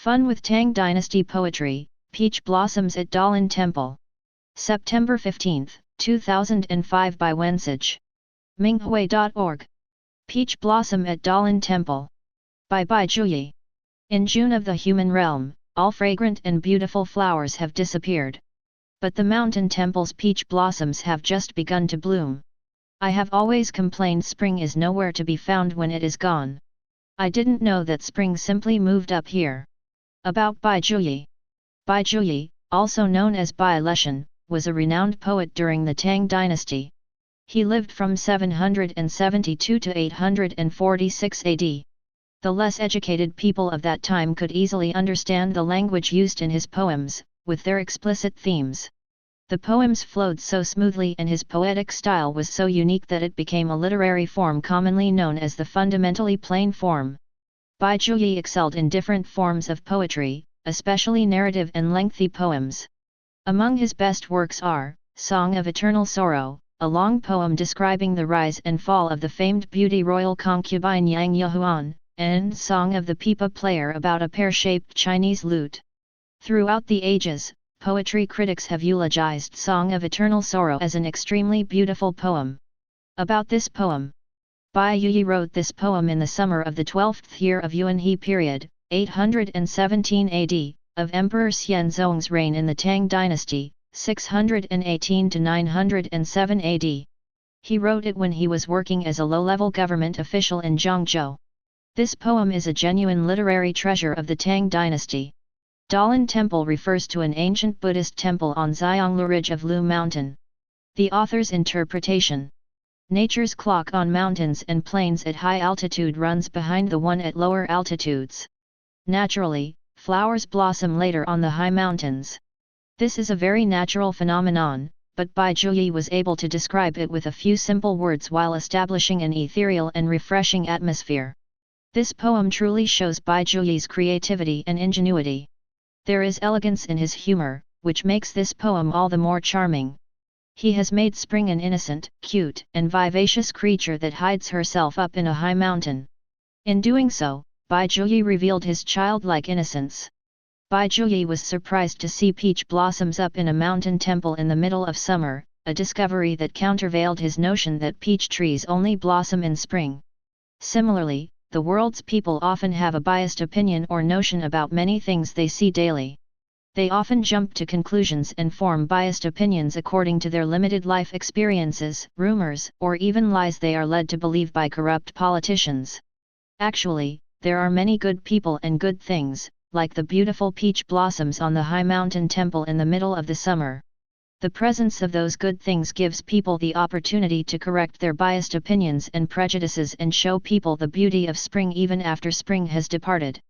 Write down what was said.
Fun with Tang Dynasty Poetry, Peach Blossoms at Dalin Temple. September 15, 2005 by Wensage. Minghui.org. Peach Blossom at Dalin Temple. By Juyi. In June of the human realm, all fragrant and beautiful flowers have disappeared. But the mountain temple's peach blossoms have just begun to bloom. I have always complained spring is nowhere to be found when it is gone. I didn't know that spring simply moved up here. About Bai Juyi. Bai Juyi, also known as Bai Leshan, was a renowned poet during the Tang Dynasty. He lived from 772 to 846 AD. The less educated people of that time could easily understand the language used in his poems, with their explicit themes. The poems flowed so smoothly and his poetic style was so unique that it became a literary form commonly known as the fundamentally plain form. Bai Juyi excelled in different forms of poetry, especially narrative and lengthy poems. Among his best works are, Song of Eternal Sorrow, a long poem describing the rise and fall of the famed beauty royal concubine Yang Yahuan, and Song of the Pipa Player about a pear-shaped Chinese lute. Throughout the ages, poetry critics have eulogized Song of Eternal Sorrow as an extremely beautiful poem. About this poem. Bai Juyi wrote this poem in the summer of the 12th year of Yuan He period, 817 AD, of Emperor Xianzong's reign in the Tang Dynasty, 618 to 907 AD. He wrote it when he was working as a low-level government official in Zhangzhou. This poem is a genuine literary treasure of the Tang Dynasty. Dalin Temple refers to an ancient Buddhist temple on Xianglu Ridge of Lu Mountain. The author's interpretation. Nature's clock on mountains and plains at high altitude runs behind the one at lower altitudes. Naturally, flowers blossom later on the high mountains. This is a very natural phenomenon, but Bai Juyi was able to describe it with a few simple words while establishing an ethereal and refreshing atmosphere. This poem truly shows Bai Juyi's creativity and ingenuity. There is elegance in his humor, which makes this poem all the more charming. He has made spring an innocent, cute, and vivacious creature that hides herself up in a high mountain. In doing so, Bai Juyi revealed his childlike innocence. Bai Juyi was surprised to see peach blossoms up in a mountain temple in the middle of summer, a discovery that countervailed his notion that peach trees only blossom in spring. Similarly, the world's people often have a biased opinion or notion about many things they see daily. They often jump to conclusions and form biased opinions according to their limited life experiences, rumors, or even lies they are led to believe by corrupt politicians. Actually, there are many good people and good things, like the beautiful peach blossoms on the high mountain temple in the middle of the summer. The presence of those good things gives people the opportunity to correct their biased opinions and prejudices and show people the beauty of spring even after spring has departed.